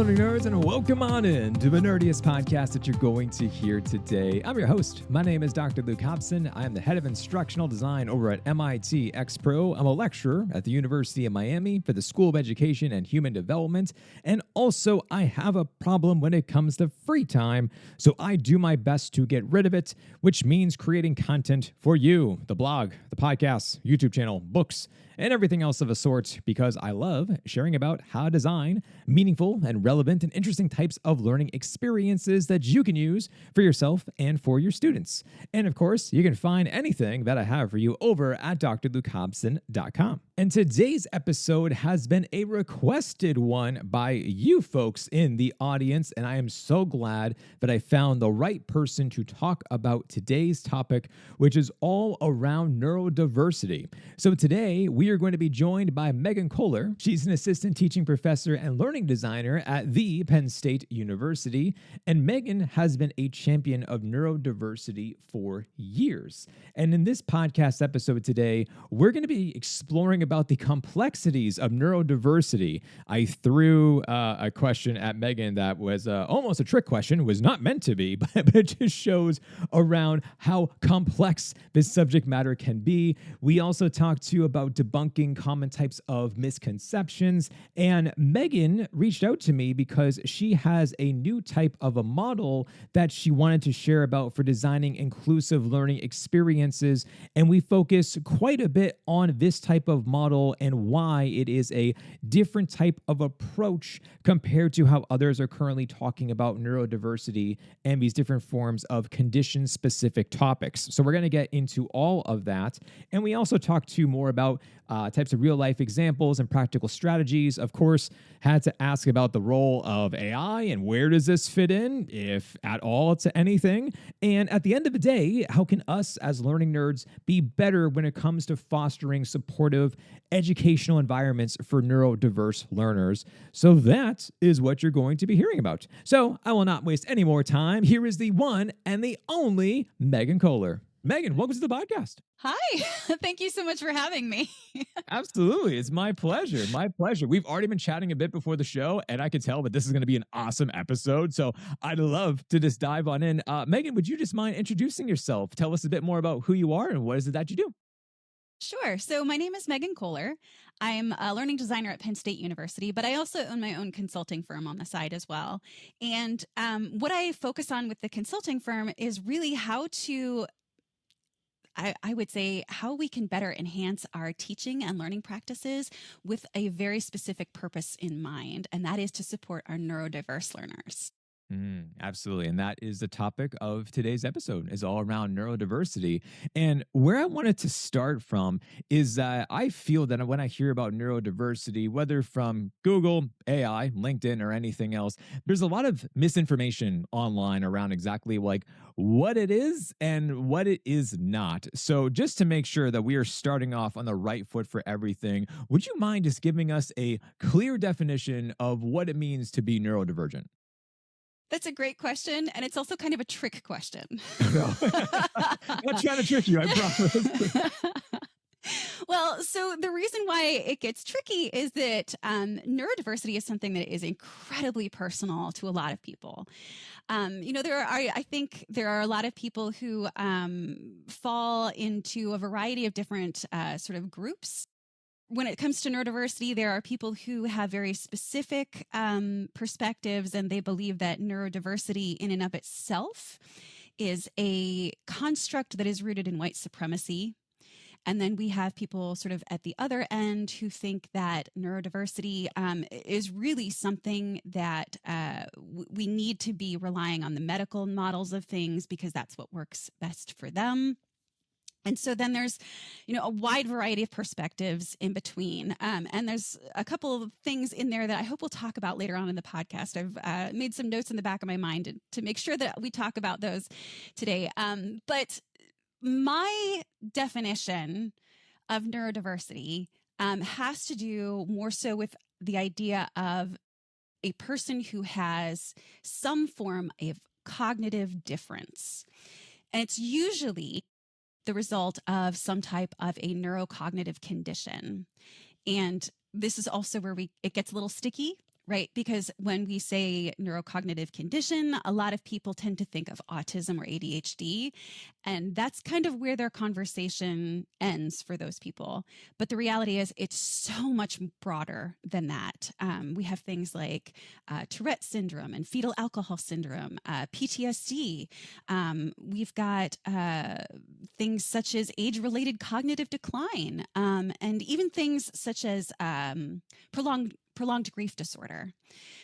learning nerds, and welcome on in to the nerdiest podcast that you're going to hear today. I'm your host. My name is Dr. Luke Hobson. I am the head of instructional design over at MIT X-Pro. I'm a lecturer at the University of Miami for the School of Education and Human Development. And also, I have a problem when it comes to free time, so I do my best to get rid of it, which means creating content for you, the blog, the podcast, YouTube channel, books, and everything else of a sort, because I love sharing about how to design meaningful and relevant and interesting types of learning experiences that you can use for yourself and for your students. And of course, you can find anything that I have for you over at drlukehobson.com. And today's episode has been a requested one by you folks in the audience, and I am so glad that I found the right person to talk about today's topic, which is all around neurodiversity. So today, we are going to be joined by Megan Kohler. She's an assistant teaching professor and learning designer at the Penn State University, and Megan has been a champion of neurodiversity for years. And in this podcast episode today, we're going to be exploring about the complexities of neurodiversity. I threw a question at Megan that was almost a trick question, was not meant to be, but it just shows around how complex this subject matter can be. We also talked to you about debunking common types of misconceptions, and Megan reached out to me because she has a new type of a model that she wanted to share about for designing inclusive learning experiences, and we focus quite a bit on this type of model and why it is a different type of approach compared to how others are currently talking about neurodiversity and these different forms of condition-specific topics. So we're going to get into all of that, and we also talked to you more about types of real-life examples and practical strategies. Of course, had to ask about the role of AI and where does this fit in, if at all, to anything. And at the end of the day, how can us as learning nerds be better when it comes to fostering supportive educational environments for neurodiverse learners? So that is what you're going to be hearing about. So I will not waste any more time. Here is the one and the only Megan Kohler. Megan, welcome to the podcast. Hi. Thank you so much for having me. Absolutely. It's my pleasure. My pleasure. We've already been chatting a bit before the show, and I could tell that this is going to be an awesome episode. So I'd love to just dive on in. Megan, would you just mind introducing yourself? Tell us a bit more about who you are and what is it that you do? Sure. So my name is Megan Kohler. I'm a learning designer at Penn State University, but I also own my own consulting firm on the side as well. And what I focus on with the consulting firm is really how to I would say how we can better enhance our teaching and learning practices with a very specific purpose in mind, and that is to support our neurodiverse learners. Absolutely. And that is the topic of today's episode, is all around neurodiversity. And where I wanted to start from is that I feel that when I hear about neurodiversity, whether from Google, AI, LinkedIn, or anything else, there's a lot of misinformation online around exactly like what it is and what it is not. So just to make sure that we are starting off on the right foot for everything, would you mind just giving us a clear definition of what it means to be neurodivergent? That's a great question, and it's also kind of a trick question. No. I'm not trying to trick you, I promise. Well, so the reason why it gets tricky is that neurodiversity is something that is incredibly personal to a lot of people. I think there are a lot of people who fall into a variety of different sort of groups. When it comes to neurodiversity, there are people who have very specific perspectives, and they believe that neurodiversity in and of itself is a construct that is rooted in white supremacy. And then we have people sort of at the other end who think that neurodiversity is really something that we need to be relying on the medical models of things because that's what works best for them. And so then there's, a wide variety of perspectives in between. And there's a couple of things in there that I hope we'll talk about later on in the podcast. I've made some notes in the back of my mind to make sure that we talk about those today. But my definition of neurodiversity has to do more so with the idea of a person who has some form of cognitive difference. And it's usually the result of some type of a neurocognitive condition. And this is also where it gets a little sticky right? Because when we say neurocognitive condition, a lot of people tend to think of autism or ADHD, and that's kind of where their conversation ends for those people. But the reality is, it's so much broader than that. We have things like Tourette syndrome and fetal alcohol syndrome, PTSD. We've got things such as age-related cognitive decline, and even things such as prolonged grief disorder.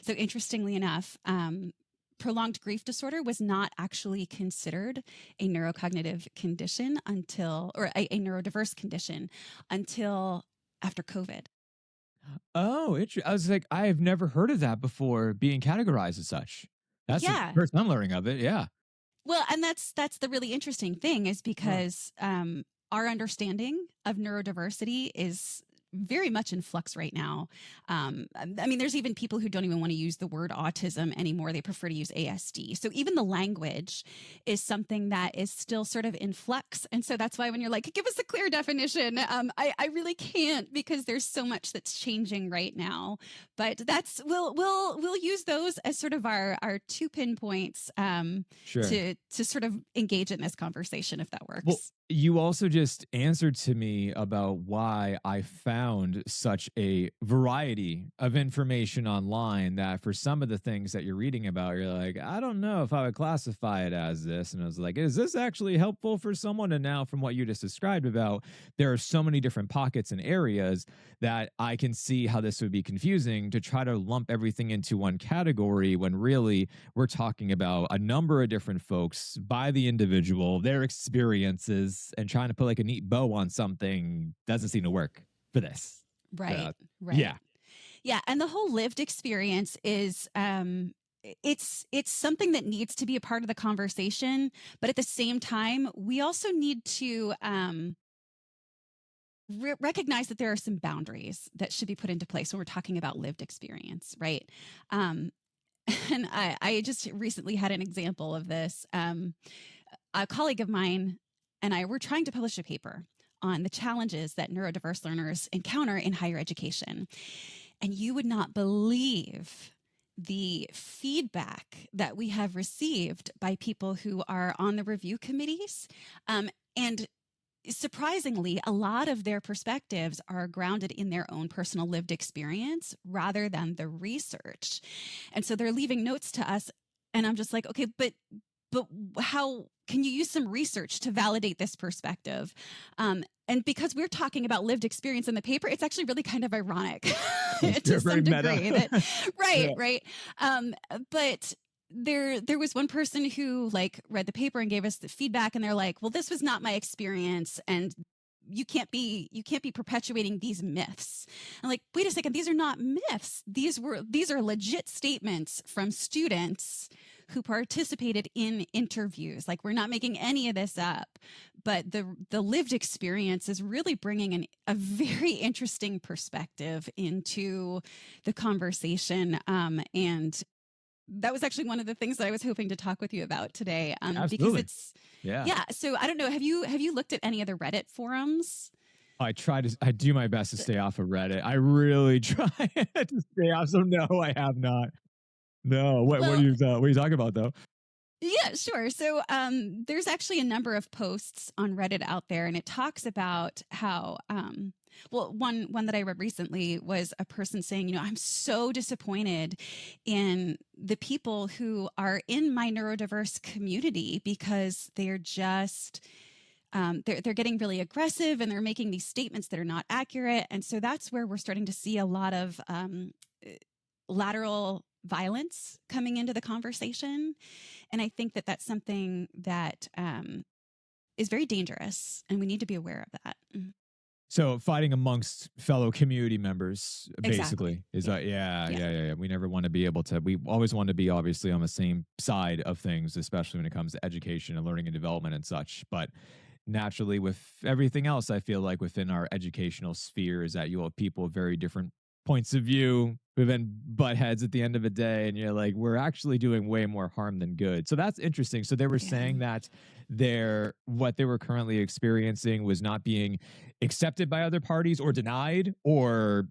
So interestingly enough, prolonged grief disorder was not actually considered a neurocognitive condition until, or a neurodiverse condition until after COVID. Oh, I was like, I have never heard of that before being categorized as such. That's the first I'm learning of it. Yeah. Well, and that's the really interesting thing, is because our understanding of neurodiversity is very much in flux right now. I mean, there's even people who don't even want to use the word autism anymore. They prefer to use ASD. So even the language is something that is still sort of in flux. And so that's why when you're like, give us a clear definition, I really can't, because there's so much that's changing right now. But that's we'll use those as sort of our two pinpoints to sort of engage in this conversation, if that works. Well, you also just answered to me about why I found such a variety of information online, that for some of the things that you're reading about, you're like, I don't know if I would classify it as this. And I was like, is this actually helpful for someone? And now from what you just described about, there are so many different pockets and areas that I can see how this would be confusing to try to lump everything into one category, when really we're talking about a number of different folks by the individual, their experiences, and trying to put like a neat bow on something doesn't seem to work for this. Right. Yeah. And the whole lived experience is, it's something that needs to be a part of the conversation. But at the same time, we also need to recognize that there are some boundaries that should be put into place when we're talking about lived experience, right? And I just recently had an example of this. A colleague of mine and I were trying to publish a paper on the challenges that neurodiverse learners encounter in higher education. And you would not believe the feedback that we have received by people who are on the review committees. And surprisingly, a lot of their perspectives are grounded in their own personal lived experience rather than the research. And so they're leaving notes to us. And I'm just like, okay, but how can you use some research to validate this perspective? And because we're talking about lived experience in the paper, it's actually really kind of ironic to some degree. Right. But there was one person who like read the paper and gave us the feedback, and they're like, well, this was not my experience, and you can't be perpetuating these myths. I'm like, wait a second, these are not myths. These are legit statements from students who participated in interviews. Like, we're not making any of this up, but the lived experience is really bringing a very interesting perspective into the conversation. And that was actually one of the things that I was hoping to talk with you about today. Because it's, yeah. So I don't know, have you looked at any of the Reddit forums? I do my best to stay off of Reddit. I really try to stay off. So no, I have not. No, what are you talking about though? Yeah, sure. So there's actually a number of posts on Reddit out there, and it talks about how, one that I read recently was a person saying, I'm so disappointed in the people who are in my neurodiverse community, because they're just, they're getting really aggressive, and they're making these statements that are not accurate. And so that's where we're starting to see a lot of lateral violence coming into the conversation. And I think that that's something that is very dangerous, and we need to be aware of that. So fighting amongst fellow community members, basically, is that, yeah. We never want to be able to, we always want to be obviously on the same side of things, especially when it comes to education and learning and development and such. But naturally, with everything else, I feel like within our educational sphere is that you have people with very different points of view who then butt heads at the end of the day, and you're like, we're actually doing way more harm than good. So that's interesting. So they were saying that what they were currently experiencing was not being accepted by other parties or denied or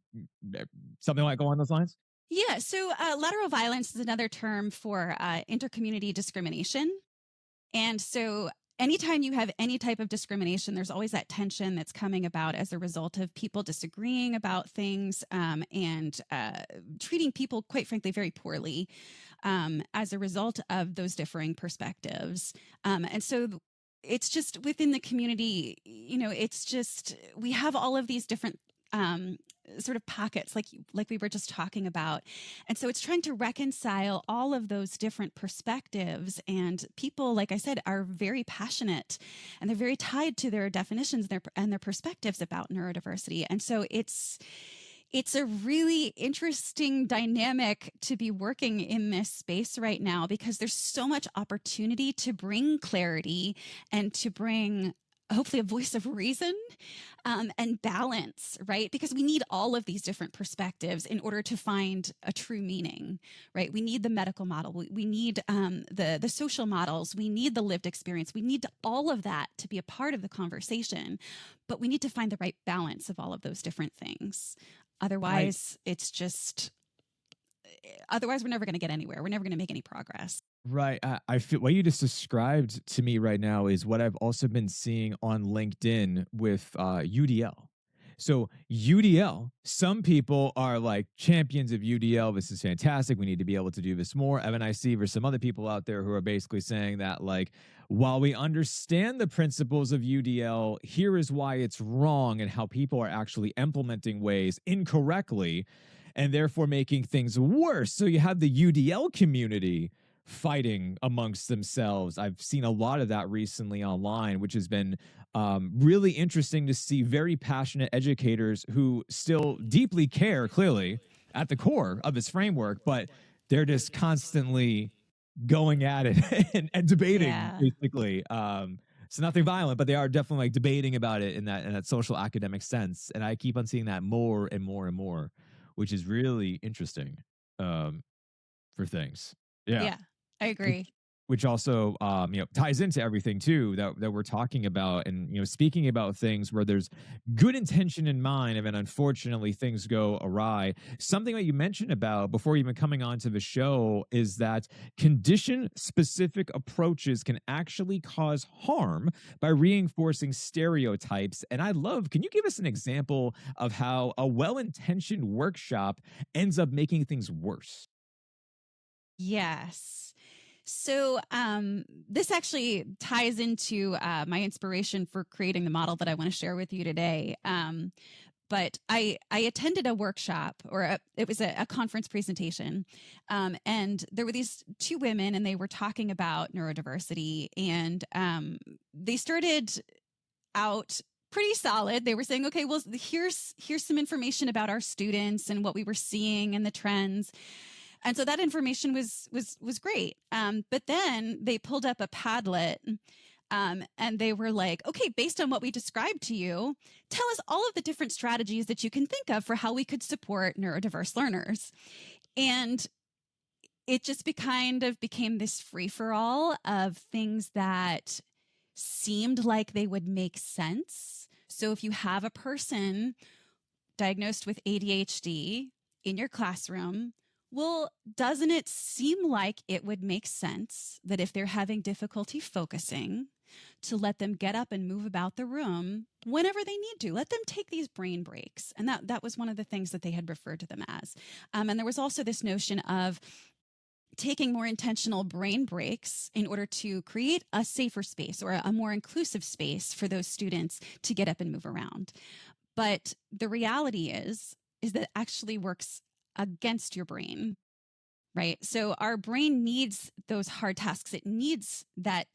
something like along those lines. Yeah, so lateral violence is another term for intercommunity discrimination. And so anytime you have any type of discrimination, there's always that tension that's coming about as a result of people disagreeing about things and treating people, quite frankly, very poorly as a result of those differing perspectives. And so it's just within the community, it's just we have all of these different sort of pockets like we were just talking about, and so it's trying to reconcile all of those different perspectives, and people, like I said, are very passionate and they're very tied to their definitions and their perspectives about neurodiversity. And so it's a really interesting dynamic to be working in this space right now, because there's so much opportunity to bring clarity and to bring hopefully a voice of reason and balance, right? Because we need all of these different perspectives in order to find a true meaning, right? We need the medical model. We need the social models. We need the lived experience. We need all of that to be a part of the conversation, but we need to find the right balance of all of those different things. Otherwise, otherwise we're never going to get anywhere. We're never going to make any progress. Right. I feel what you just described to me right now is what I've also been seeing on LinkedIn with UDL. So UDL, some people are like champions of UDL. This is fantastic. We need to be able to do this more. And then I see there's some other people out there who are basically saying that, like, while we understand the principles of UDL, here is why it's wrong and how people are actually implementing ways incorrectly and therefore making things worse. So you have the UDL community fighting amongst themselves. I've seen a lot of that recently online, which has been really interesting to see. Very passionate educators who still deeply care, clearly, at the core of this framework, but they're just constantly going at it and debating, basically. So nothing violent, but they are definitely like debating about it in that social academic sense. And I keep on seeing that more and more and more, which is really interesting for things. Yeah. I agree. Which also ties into everything too that we're talking about, and speaking about things where there's good intention in mind and then unfortunately things go awry. Something that you mentioned about before even coming onto the show is that condition specific approaches can actually cause harm by reinforcing stereotypes. And can you give us an example of how a well-intentioned workshop ends up making things worse? Yes. So this actually ties into my inspiration for creating the model that I want to share with you today. But I attended a workshop, or it was a conference presentation, and there were these two women, and they were talking about neurodiversity, and they started out pretty solid. They were saying, okay, well, here's some information about our students and what we were seeing and the trends. And so that information was great. But then they pulled up a Padlet and they were like, okay, based on what we described to you, tell us all of the different strategies that you can think of for how we could support neurodiverse learners. And it just became this free-for-all of things that seemed like they would make sense. So if you have a person diagnosed with ADHD in your classroom, well, doesn't it seem like it would make sense that if they're having difficulty focusing, to let them get up and move about the room whenever they need to? Let them take these brain breaks. And that was one of the things that they had referred to them as. And there was also this notion of taking more intentional brain breaks in order to create a safer space or a more inclusive space for those students to get up and move around. But the reality is that it actually works against your brain, right? So our brain needs those hard tasks. It needs that,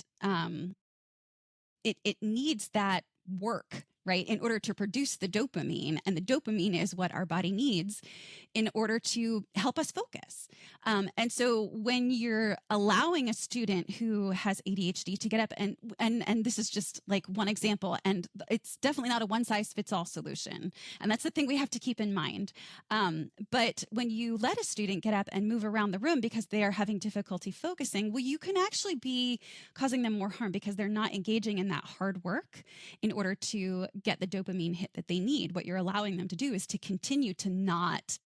it needs that work, right, in order to produce the dopamine. And the dopamine is what our body needs in order to help us focus. And so when you're allowing a student who has ADHD to get up, and this is just like one example, and it's definitely not a one size fits all solution. And that's the thing we have to keep in mind. But when you let a student get up and move around the room because they are having difficulty focusing, well, you can actually be causing them more harm because they're not engaging in that hard work in order to get the dopamine hit that they need. What you're allowing them to do is to continue to not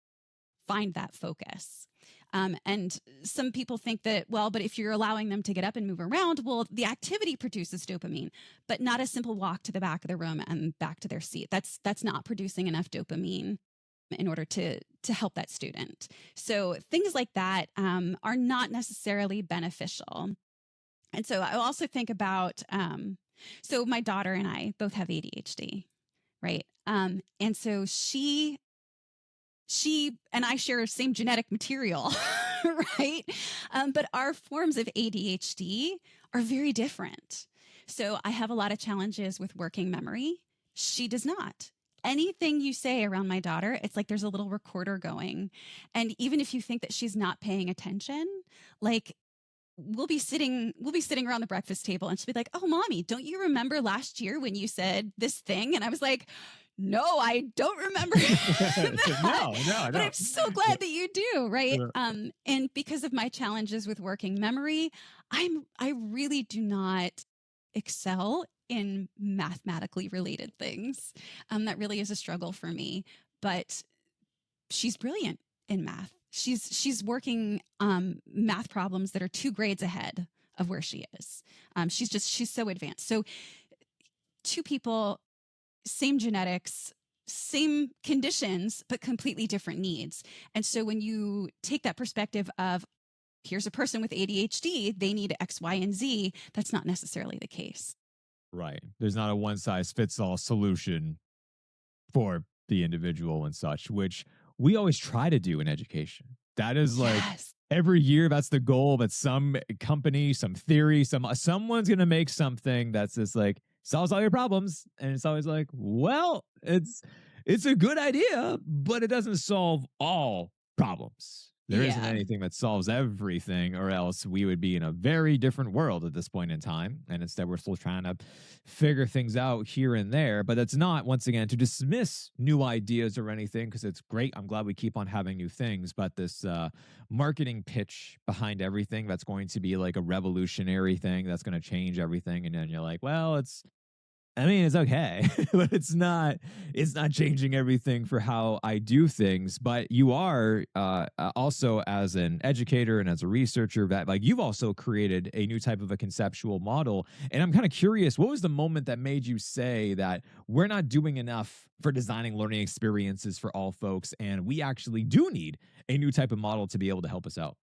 find that focus. And some people think that, well, but if you're allowing them to get up and move around, well, the activity produces dopamine, but not a simple walk to the back of the room and back to their seat. That's not producing enough dopamine in order to help that student. So things like that are not necessarily beneficial. And so I also think about, so my daughter and I both have ADHD, right? And so she and I share same genetic material, right? But our forms of ADHD are very different. So I have a lot of challenges with working memory. She does not. Anything you say around my daughter, it's like there's a little recorder going. And even if you think that she's not paying attention, like we'll be sitting around the breakfast table and she'll be like, "Oh, mommy, don't you remember last year when you said this thing?" And I was like, "No, I don't remember." No. But I'm so glad that you do, right? And because of my challenges with working memory, I really do not excel in mathematically related things. That really is a struggle for me. But she's brilliant in math. She's working math problems that are 2 grades ahead of where she is. She's so advanced. So 2 people, same genetics, same conditions, but completely different needs. And so when you take that perspective of here's a person with ADHD, they need X, Y, and Z, that's not necessarily the case. Right. There's not a one size fits all solution for the individual and such, which we always try to do in education. That is like every year, that's the goal. That some company, some theory, someone's going to make something that's just like solves all your problems. And it's always like, well, it's a good idea, but it doesn't solve all problems. There isn't anything that solves everything, or else we would be in a very different world at this point in time. And instead, we're still trying to figure things out here and there. But that's not, once again, to dismiss new ideas or anything, because it's great. I'm glad we keep on having new things. But this marketing pitch behind everything that's going to be like a revolutionary thing that's going to change everything. And then you're like, well, it's okay, but it's not changing everything for how I do things. But you are also, as an educator and as a researcher, that like you've also created a new type of a conceptual model. And I'm kind of curious, what was the moment that made you say that we're not doing enough for designing learning experiences for all folks, and we actually do need a new type of model to be able to help us out?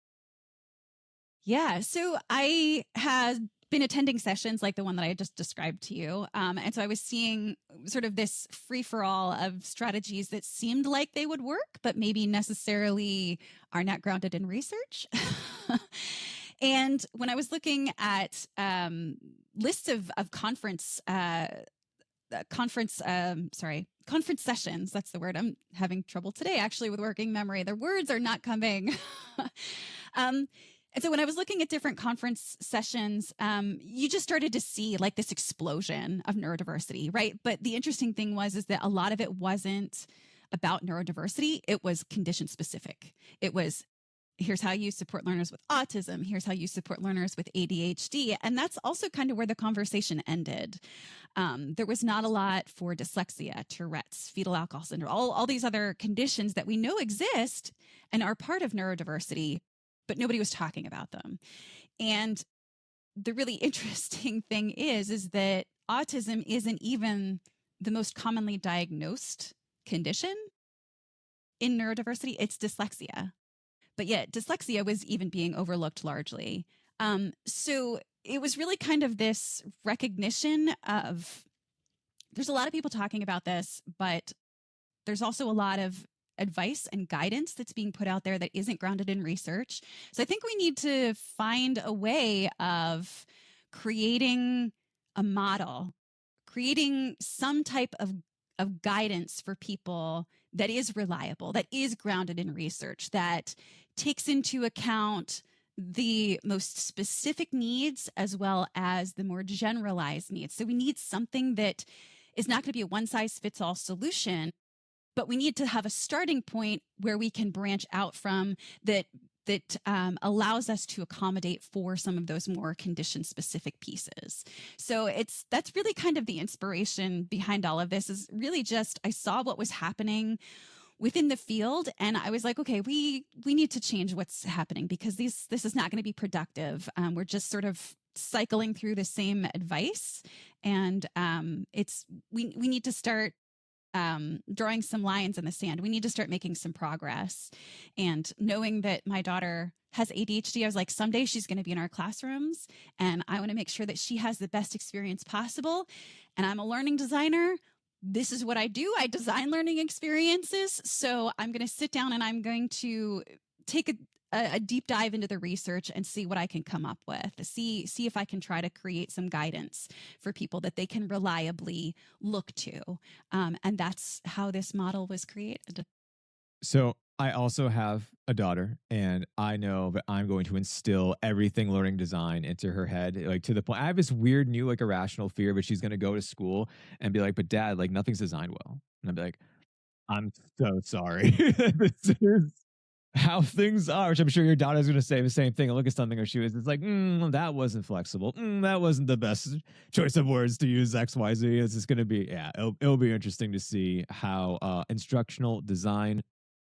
Yeah. So I had been attending sessions like the one that I just described to you. And so I was seeing sort of this free for all of strategies that seemed like they would work, but maybe necessarily are not grounded in research. And when I was looking at lists of conference sessions, that's the word. I'm having trouble today actually with working memory. The words are not coming. And so when I was looking at different conference sessions, you just started to see like this explosion of neurodiversity, right? But the interesting thing is that a lot of it wasn't about neurodiversity. It was condition specific. It was, here's how you support learners with autism. Here's how you support learners with ADHD. And that's also kind of where the conversation ended. There was not a lot for dyslexia, Tourette's, fetal alcohol syndrome, all these other conditions that we know exist and are part of neurodiversity, but nobody was talking about them. And the really interesting thing is that autism isn't even the most commonly diagnosed condition in neurodiversity. It's dyslexia. But yet dyslexia was even being overlooked largely. So it was really kind of this recognition of, there's a lot of people talking about this, but there's also a lot of advice and guidance that's being put out there that isn't grounded in research. So I think we need to find a way of creating a model, creating some type of guidance for people that is reliable, that is grounded in research, that takes into account the most specific needs as well as the more generalized needs. So we need something that is not going to be a one-size-fits-all solution, but we need to have a starting point where we can branch out from that allows us to accommodate for some of those more condition-specific pieces. So that's really kind of the inspiration behind all of this, is really just I saw what was happening within the field. And I was like, okay, we need to change what's happening, because this is not going to be productive. We're just sort of cycling through the same advice. And we need to start drawing some lines in the sand. We need to start making some progress. And knowing that my daughter has ADHD, I was like, someday she's going to be in our classrooms, and I want to make sure that she has the best experience possible. And I'm a learning designer. This is what I do. I design learning experiences. So I'm going to sit down and I'm going to take a deep dive into the research and see what I can come up with. See if I can try to create some guidance for people that they can reliably look to. And that's how this model was created. So I also have a daughter, and I know that I'm going to instill everything learning design into her head, like to the point I have this weird new like irrational fear, but she's going to go to school and be like, but dad, like nothing's designed well. And I'd be like, I'm so sorry. This is how things are, which I'm sure your daughter's going to say the same thing and look at something or she was, it's like, that wasn't flexible. That wasn't the best choice of words to use XYZ. It's just going to be, it'll be interesting to see how instructional design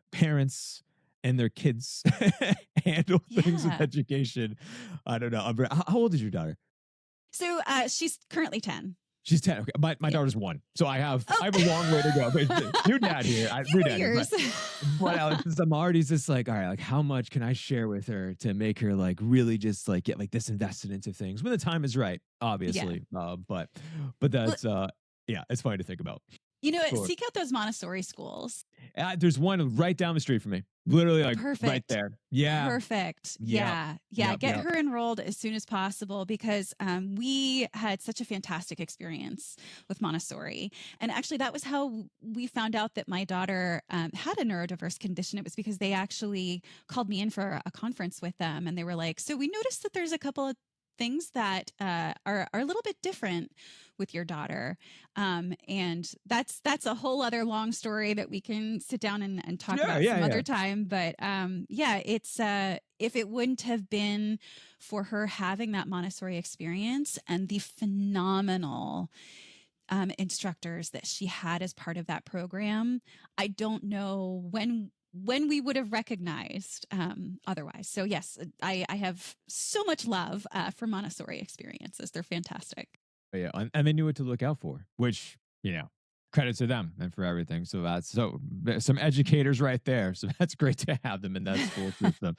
parents and their kids handle things with education. I don't know. How old is your daughter? So she's currently 10. She's 10. Okay. My daughter's 1. So I have a long way to go. But new dad here. New dad here. But I'm already just like, all right, like how much can I share with her to make her like really just like get like this invested into things when the time is right, obviously. Yeah. But that's it's funny to think about. You know, seek out those Montessori schools. There's one right down the street from me. Literally like right there. Yeah. Perfect. Yeah. Get her enrolled as soon as possible, because we had such a fantastic experience with Montessori. And actually that was how we found out that my daughter had a neurodiverse condition. It was because they actually called me in for a conference with them. And they were like, so we noticed that there's a couple of things that are a little bit different with your daughter. And that's a whole other long story that we can sit down and talk about some other time. But it's if it wouldn't have been for her having that Montessori experience and the phenomenal instructors that she had as part of that program, I don't know when we would have recognized otherwise. So yes, I have so much love for Montessori experiences. They're fantastic. Yeah, and they knew what to look out for, which, credit to them and for everything. So that's some educators right there. So that's great to have them in that school system.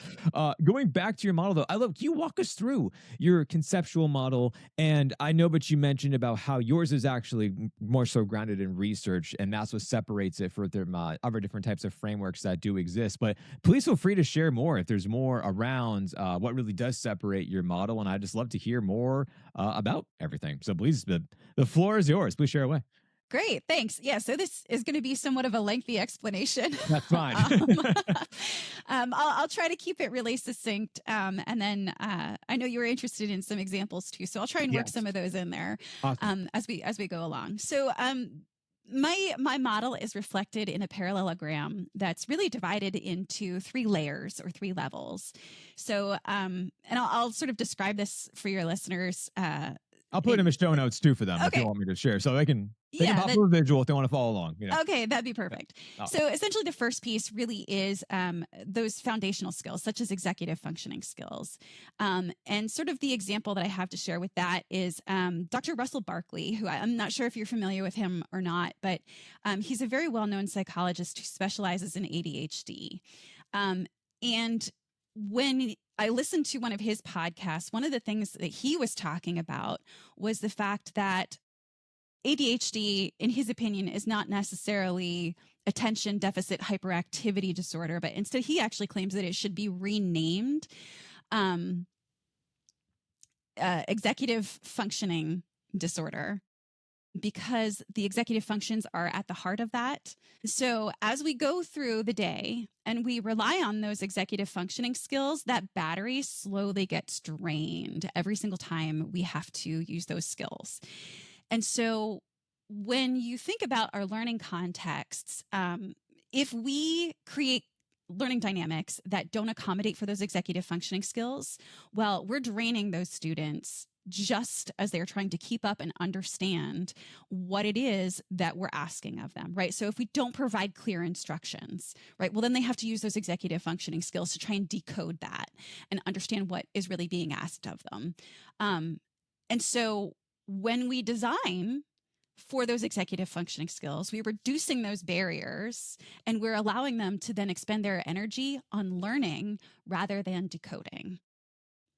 Going back to your model though, can you walk us through your conceptual model? And I know, but you mentioned about how yours is actually more so grounded in research, and that's what separates it from other different types of frameworks that do exist. But please feel free to share more if there's more around what really does separate your model. And I'd just love to hear more about everything. So please, the floor is yours. Please share away. Great, thanks. Yeah, so this is going to be somewhat of a lengthy explanation. That's fine. I'll try to keep it really succinct, and then I know you were interested in some examples too, so I'll try and work some of those in there as we go along. So my model is reflected in a parallelogram that's really divided into 3 layers or 3 levels. So and I'll sort of describe this for your listeners. I'll put it in the show notes too for them if you want me to share, so they can pop a visual if they want to follow along. Okay, that'd be perfect. So essentially the first piece really is those foundational skills, such as executive functioning skills. And sort of the example that I have to share with that is Dr. Russell Barkley, who I'm not sure if you're familiar with him or not, but he's a very well-known psychologist who specializes in ADHD. And when I listened to one of his podcasts, one of the things that he was talking about was the fact that ADHD, in his opinion, is not necessarily attention deficit hyperactivity disorder, but instead he actually claims that it should be renamed executive functioning disorder, because the executive functions are at the heart of that. So as we go through the day and we rely on those executive functioning skills, that battery slowly gets drained every single time we have to use those skills. And so when you think about our learning contexts, if we create learning dynamics that don't accommodate for those executive functioning skills, well, we're draining those students just as they're trying to keep up and understand what it is that we're asking of them, right? So if we don't provide clear instructions, right, well, then they have to use those executive functioning skills to try and decode that and understand what is really being asked of them. And so when we design for those executive functioning skills, we're reducing those barriers and we're allowing them to then expend their energy on learning rather than decoding.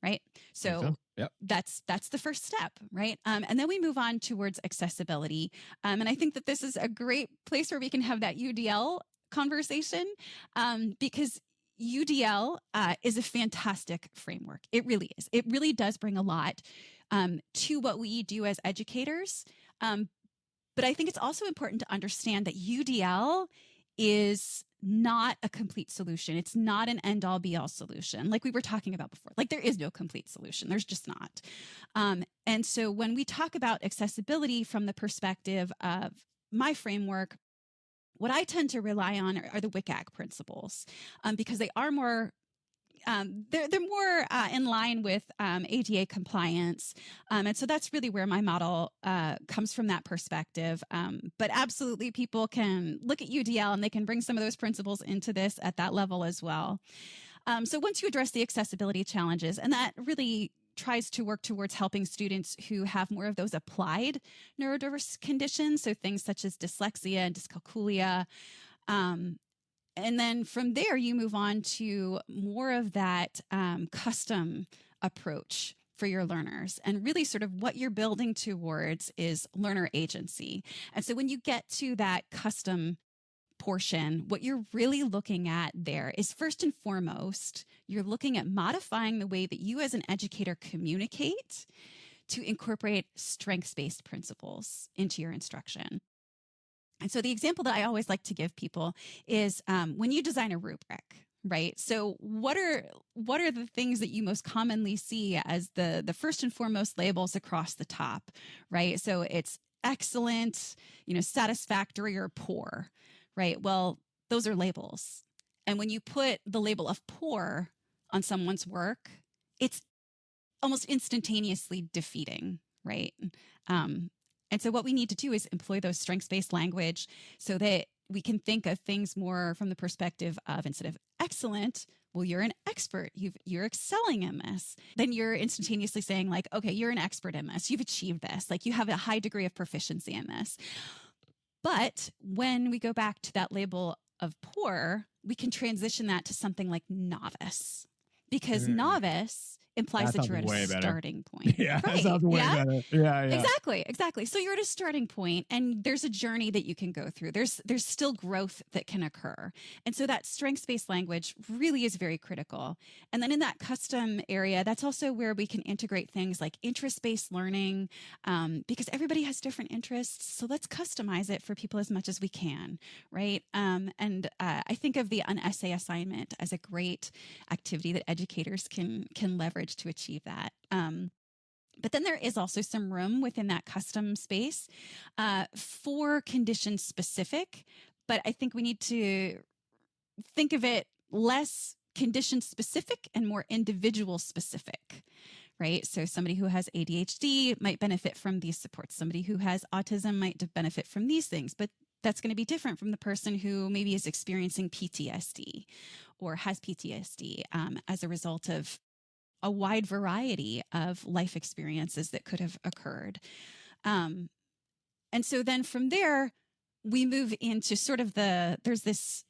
Right. So yep. that's the first step. Right. And then we move on towards accessibility. And I think that this is a great place where we can have that UDL conversation, because UDL is a fantastic framework. It really is. It really does bring a lot to what we do as educators. But I think it's also important to understand that UDL is not a complete solution. It's not an end all be all solution. Like we were talking about before, like there is no complete solution. There's just not. And so when we talk about accessibility from the perspective of my framework, what I tend to rely on are the WCAG principles, because they are more they're more in line with ADA compliance. And so that's really where my model comes from, that perspective. But absolutely, people can look at UDL and they can bring some of those principles into this at that level as well. So once you address the accessibility challenges, and that really tries to work towards helping students who have more of those applied neurodiverse conditions, so things such as dyslexia and dyscalculia. And then from there, you move on to more of that custom approach for your learners. And really sort of what you're building towards is learner agency. And so when you get to that custom portion, what you're really looking at there is, first and foremost, you're looking at modifying the way that you as an educator communicate to incorporate strengths-based principles into your instruction. And so the example that I always like to give people is when you design a rubric, right? So what are the things that you most commonly see as the first and foremost labels across the top, right? So it's excellent, satisfactory, or poor, right? Well, those are labels. And when you put the label of poor on someone's work, it's almost instantaneously defeating, right? And so what we need to do is employ those strengths-based language so that we can think of things more from the perspective of, instead of excellent, well, you're an expert. You're excelling in this. Then you're instantaneously saying like, okay, you're an expert in this. You've achieved this. Like you have a high degree of proficiency in this. But when we go back to that label of poor, we can transition that to something like novice, because novice implies that you're at a starting point. Yeah, right. that sounds way better. Yeah. Exactly. So you're at a starting point and there's a journey that you can go through. There's still growth that can occur. And so that strengths-based language really is very critical. And then in that custom area, that's also where we can integrate things like interest-based learning, because everybody has different interests. So let's customize it for people as much as we can, right? And I think of an essay assignment as a great activity that educators can leverage to achieve that. But then there is also some room within that custom space for condition specific, but I think we need to think of it less condition specific and more individual specific, right? So somebody who has ADHD might benefit from these supports. Somebody who has autism might benefit from these things, but that's going to be different from the person who maybe is experiencing PTSD or has PTSD as a result of a wide variety of life experiences that could have occurred. And so then from there, we move into sort of there's this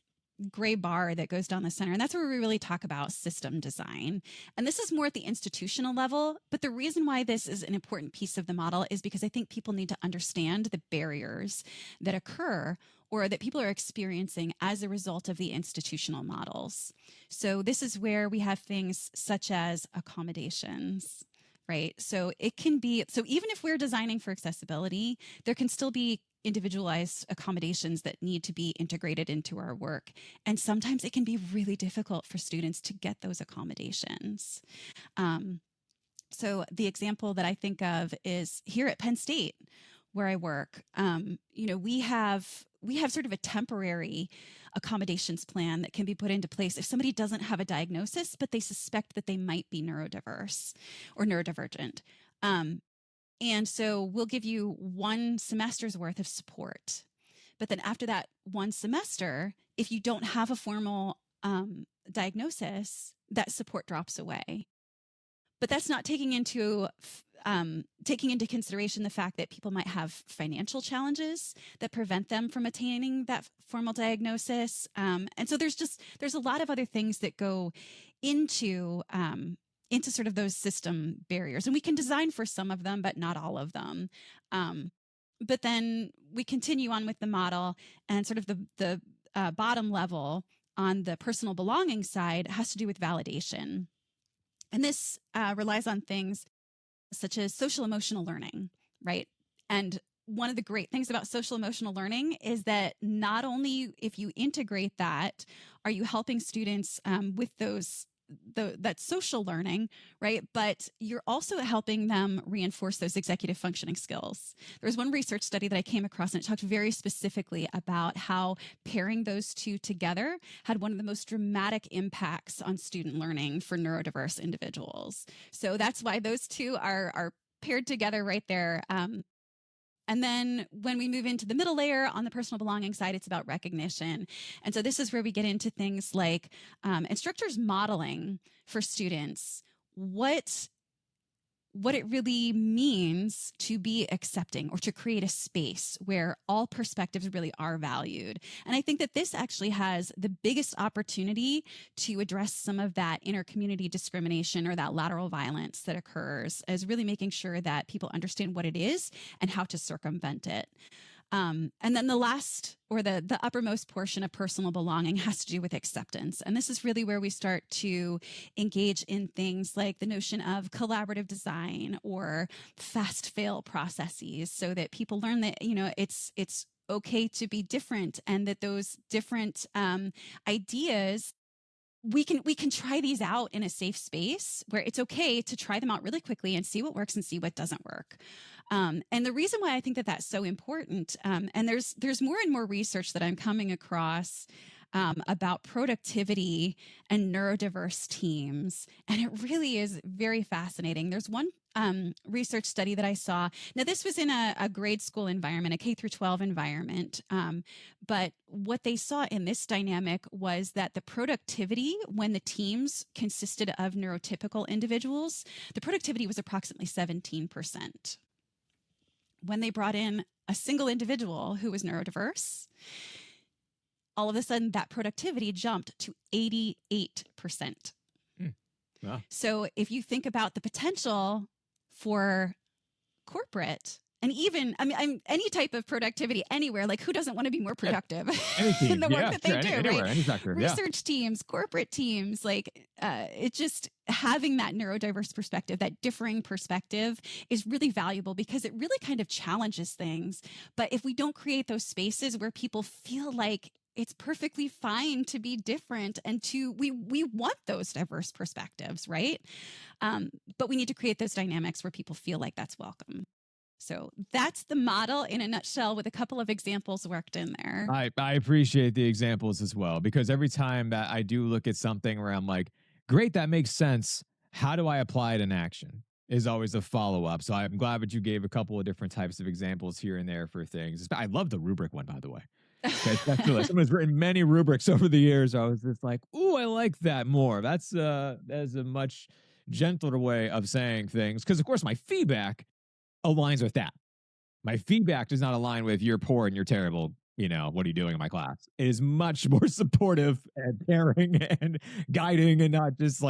gray bar that goes down the center. And that's where we really talk about system design. And this is more at the institutional level. But the reason why this is an important piece of the model is because I think people need to understand the barriers that occur or that people are experiencing as a result of the institutional models. So this is where we have things such as accommodations, right? So it can be, so even if we're designing for accessibility, there can still be individualized accommodations that need to be integrated into our work. And sometimes it can be really difficult for students to get those accommodations. So the example that I think of is here at Penn State, where I work. We have sort of a temporary accommodations plan that can be put into place if somebody doesn't have a diagnosis, but they suspect that they might be neurodiverse or neurodivergent. And so we'll give you 1 semester's worth of support. But then after that 1 semester, if you don't have a formal diagnosis, that support drops away. But that's not taking into consideration the fact that people might have financial challenges that prevent them from attaining that formal diagnosis. And so there's a lot of other things that go into sort of those system barriers, and we can design for some of them, but not all of them. But then we continue on with the model, and sort of the bottom level on the personal belonging side has to do with validation. And this relies on things such as social emotional learning, right? And one of the great things about social emotional learning is that not only if you integrate that, are you helping students with that social learning, right? But you're also helping them reinforce those executive functioning skills. There was one research study that I came across, and it talked very specifically about how pairing those two together had one of the most dramatic impacts on student learning for neurodiverse individuals. So that's why those two are paired together right there. And then when we move into the middle layer on the personal belonging side, it's about recognition. And so this is where we get into things like instructors modeling for students what it really means to be accepting, or to create a space where all perspectives really are valued. And I think that this actually has the biggest opportunity to address some of that intercommunity discrimination or that lateral violence that occurs, as really making sure that people understand what it is and how to circumvent it. And then the last, or the uppermost portion of personal belonging has to do with acceptance. And this is really where we start to engage in things like the notion of collaborative design or fast fail processes, so that people learn that, it's okay to be different, and that those different ideas, we can try these out in a safe space where it's okay to try them out really quickly and see what works and see what doesn't work. And the reason why I think that that's so important, and there's more and more research that I'm coming across about productivity and neurodiverse teams, and it really is very fascinating. There's one research study that I saw. Now, this was in a grade school environment, a K through 12 environment. But what they saw in this dynamic was that the productivity, when the teams consisted of neurotypical individuals, the productivity was approximately 17%. When they brought in a single individual who was neurodiverse, all of a sudden that productivity jumped to 88%. Wow. So if you think about the potential for corporate, and even, any type of productivity anywhere, like who doesn't want to be more productive in the work that they do, anywhere, right? any sector, Research teams, corporate teams, like it's just having that neurodiverse perspective, that differing perspective is really valuable, because it really kind of challenges things. But if we don't create those spaces where people feel like it's perfectly fine to be different, and we want those diverse perspectives, right? But we need to create those dynamics where people feel like that's welcome. So that's the model in a nutshell, with a couple of examples worked in there. I appreciate the examples as well, because every time that I do look at something where I'm like, great, that makes sense, how do I apply it in action, is always a follow-up. So I'm glad that you gave a couple of different types of examples here and there for things. I love the rubric one, by the way. Someone's written many rubrics over the years. I was just like, ooh, I like that more. That's a much gentler way of saying things, because of course my feedback aligns with that. My feedback does not align with you're poor and you're terrible. What are you doing in my class? It is much more supportive and caring and guiding, and not just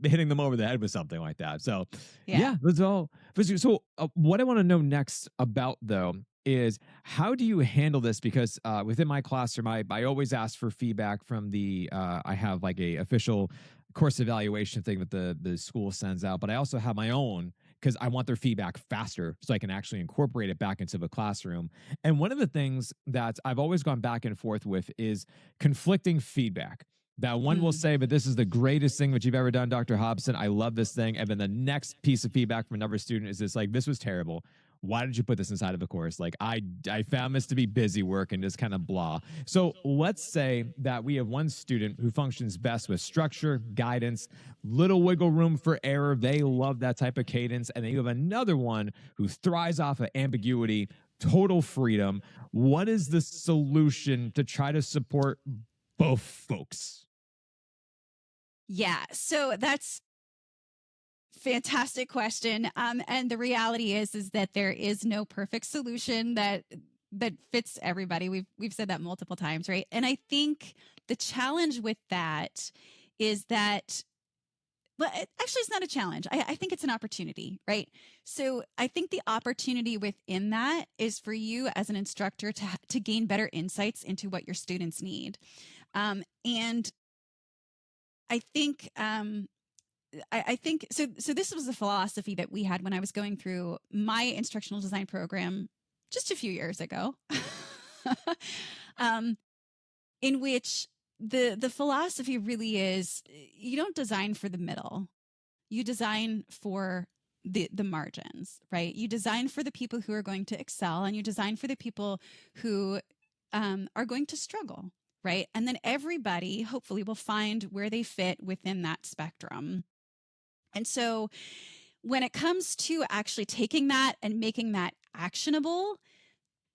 hitting them over the head with something like that. So yeah that's all. So what I want to know next about, though, is how do you handle this? Because within my classroom, I always ask for feedback from I have like a official course evaluation thing that the school sends out, but I also have my own, because I want their feedback faster so I can actually incorporate it back into the classroom. And one of the things that I've always gone back and forth with is conflicting feedback. That one will say, but this is the greatest thing that you've ever done, Dr. Hobson. I love this thing. And then the next piece of feedback from another student is this was terrible. why did you put this inside of a course? Like I found this to be busy work and just kind of blah. So let's say that we have one student who functions best with structure, guidance, little wiggle room for error. They love that type of cadence. And then you have another one who thrives off of ambiguity, total freedom. What is the solution to try to support both folks? Yeah, so that's fantastic question. And the reality is that there is no perfect solution that fits everybody. We've said that multiple times, right? And I think the challenge with that is that, well, actually, it's not a challenge. I think it's an opportunity, right? So I think the opportunity within that is for you as an instructor to gain better insights into what your students need. And I think I think so. So this was a philosophy that we had when I was going through my instructional design program just a few years ago, in which the philosophy really is you don't design for the middle, you design for the margins, right? You design for the people who are going to excel, and you design for the people who are going to struggle, right? And then everybody hopefully will find where they fit within that spectrum. And so when it comes to actually taking that and making that actionable,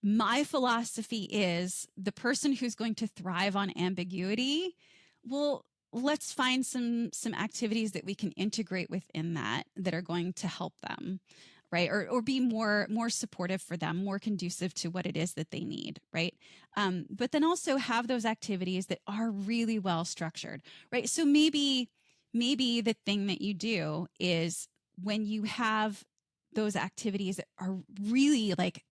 my philosophy is the person who's going to thrive on ambiguity, well, let's find some activities that we can integrate within that are going to help them, right? Or be more supportive for them, more conducive to what it is that they need, right? But then also have those activities that are really well structured, right? So maybe the thing that you do is when you have those activities that are really like,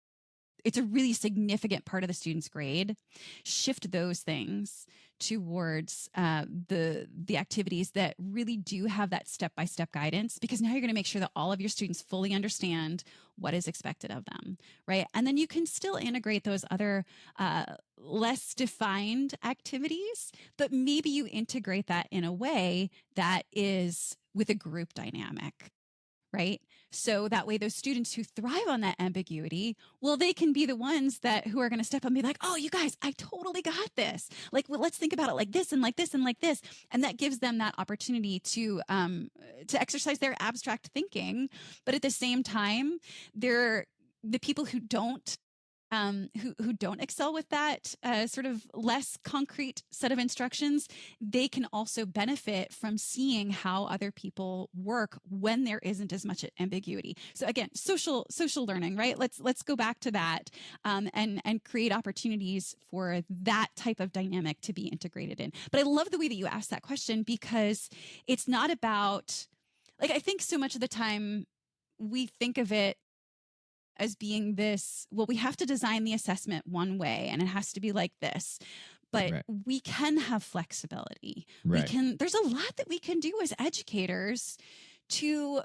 it's a really significant part of the student's grade, shift those things towards the activities that really do have that step-by-step guidance, because now you're going to make sure that all of your students fully understand what is expected of them, right? And then you can still integrate those other less defined activities, but maybe you integrate that in a way that is with a group dynamic, right? So that way those students who thrive on that ambiguity, well, they can be the ones who are going to step up and be like, oh, you guys, I totally got this. Like, well, let's think about it like this and like this and like this. And that gives them that opportunity to exercise their abstract thinking. But at the same time, they're the people who don't excel with that sort of less concrete set of instructions, they can also benefit from seeing how other people work when there isn't as much ambiguity. So again, social learning, right? Let's go back to that and create opportunities for that type of dynamic to be integrated in. But I love the way that you asked that question, because it's not about, like, I think so much of the time we think of it as being this, well, we have to design the assessment one way and it has to be like this. But Right. we can have flexibility. Right. There's a lot that we can do as educators to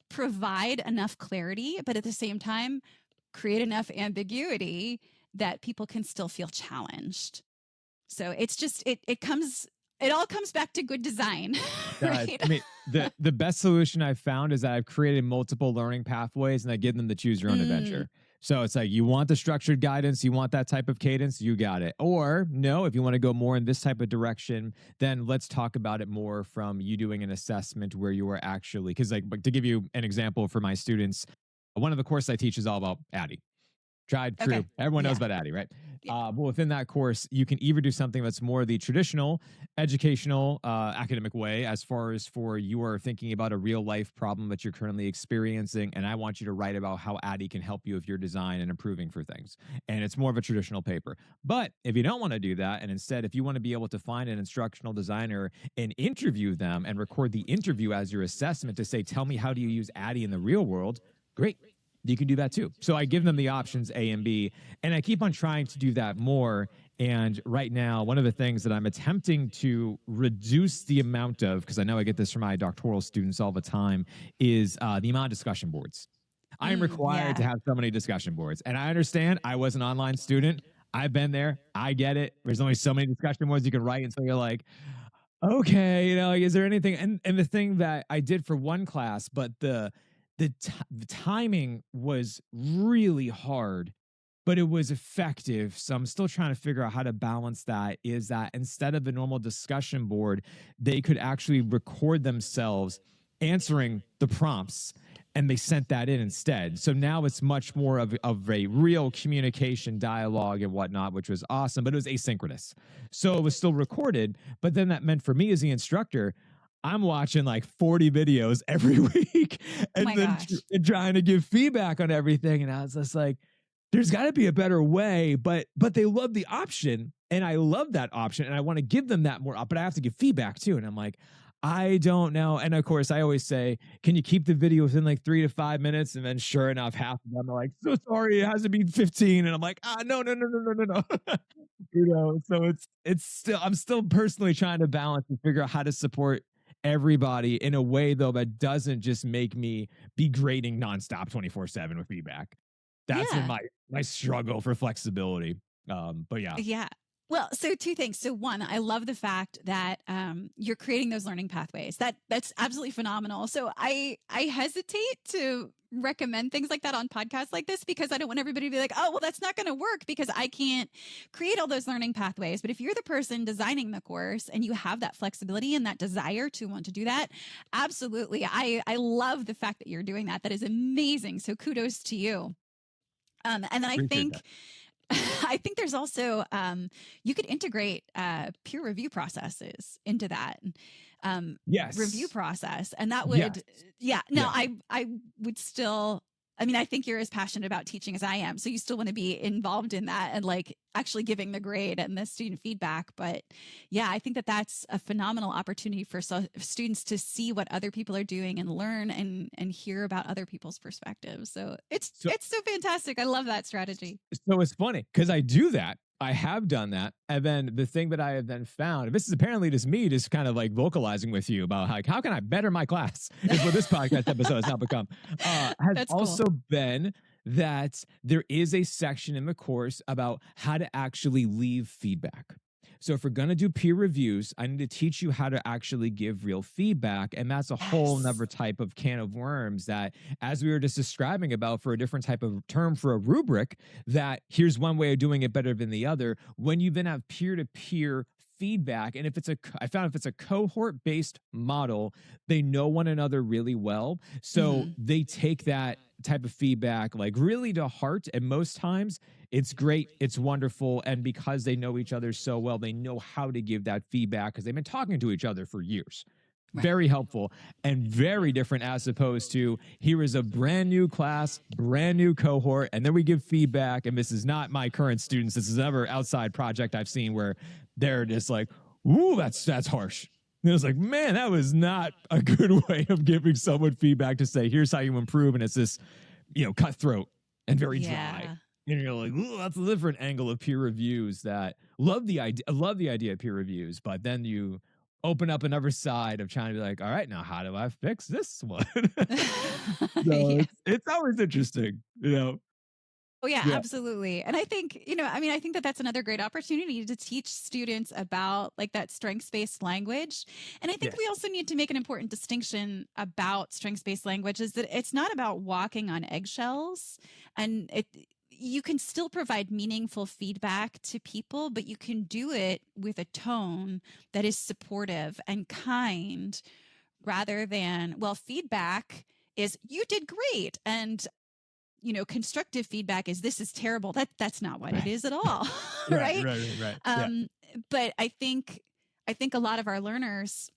provide enough clarity, but at the same time, create enough ambiguity that people can still feel challenged. So it's just, it all comes back to good design. Right? I mean, the best solution I've found is that I've created multiple learning pathways and I give them the choose your own adventure. So it's like, you want the structured guidance, you want that type of cadence, you got it. Or no, if you want to go more in this type of direction, then let's talk about it more from you doing an assessment where you are actually, because like to give you an example for my students, one of the courses I teach is all about ADDIE. Tried, true. Okay. Everyone knows Yeah. about ADDIE, right? Yeah. But within that course, you can either do something that's more the traditional educational academic way, as far as for you are thinking about a real life problem that you're currently experiencing, and I want you to write about how ADDIE can help you with your design and improving for things. And it's more of a traditional paper. But if you don't want to do that, and instead, if you want to be able to find an instructional designer and interview them and record the interview as your assessment to say, tell me, how do you use ADDIE in the real world? Great. You can do that too. So I give them the options A and B, and I keep on trying to do that more. And right now, one of the things that I'm attempting to reduce the amount of, because I know I get this from my doctoral students all the time, is the amount of discussion boards. I am required to have so many discussion boards. And I understand, I was an online student. I've been there. I get it. There's only so many discussion boards you can write. And so you're like, okay, is there anything? And the thing that I did for one class, but the the timing was really hard, but it was effective. So I'm still trying to figure out how to balance that. Is that instead of a normal discussion board, they could actually record themselves answering the prompts and they sent that in instead. So now it's much more of a real communication dialogue and whatnot, which was awesome, but it was asynchronous. So it was still recorded. But then that meant for me as the instructor, I'm watching like 40 videos every week and then trying to give feedback on everything. And I was just like, there's got to be a better way, but they love the option, and I love that option, and I want to give them that more, but I have to give feedback too. And I'm like, I don't know. And of course, I always say, can you keep the video within like 3 to 5 minutes? And then sure enough, half of them are like, so sorry, it has to be 15. And I'm like, no. So it's still, I'm still personally trying to balance and figure out how to support everybody in a way though that doesn't just make me be grading nonstop 24/7 with feedback. That's been my struggle for flexibility. But yeah. Yeah. Well, so two things. So one, I love the fact that you're creating those learning pathways. That's absolutely phenomenal. So I hesitate to recommend things like that on podcasts like this because I don't want everybody to be like, oh, well, that's not going to work because I can't create all those learning pathways. But if you're the person designing the course and you have that flexibility and that desire to want to do that, absolutely. I love the fact that you're doing that. That is amazing. So kudos to you. And then I think that. I think there's also you could integrate peer review processes into that review process, and that would I would still. I mean, I think you're as passionate about teaching as I am, so you still want to be involved in that and like actually giving the grade and the student feedback. But yeah, I think that that's a phenomenal opportunity for students to see what other people are doing and learn and hear about other people's perspectives. So it's so fantastic. I love that strategy. So it's funny because I do that. I have done that. And then the thing that I have then found, and this is apparently just me just kind of like vocalizing with you about how can I better my class is what this podcast episode has now become, has That's also cool. Been that there is a section in the course about how to actually leave feedback. So if we're going to do peer reviews, I need to teach you how to actually give real feedback. And that's a whole nother type of can of worms that, as we were just describing about for a different type of term for a rubric, that here's one way of doing it better than the other. When you then have peer-to-peer feedback, and if it's a cohort-based model, they know one another really well. So they take that type of feedback like really to heart, and most times it's great, it's wonderful, and because they know each other so well, they know how to give that feedback because they've been talking to each other for years. Right. Very helpful and very different as opposed to here is a brand new class, brand new cohort, and then we give feedback, and this is not my current students, this is another outside project I've seen where they're just like, ooh, that's harsh. And it was like, man, that was not a good way of giving someone feedback to say, here's how you improve. And it's this, cutthroat and very dry. And you're like, ooh, that's a different angle of peer reviews that love the idea of peer reviews. But then you open up another side of trying to be like, all right, now how do I fix this one? It's always interesting, Oh, yeah, absolutely. And I think, I think that that's another great opportunity to teach students about like that strengths-based language. And I think we also need to make an important distinction about strengths-based language is that it's not about walking on eggshells, and you can still provide meaningful feedback to people, but you can do it with a tone that is supportive and kind rather than, well, feedback is you did great. And constructive feedback is this is terrible. That's not what it is at all. Right. But I think a lot of our learners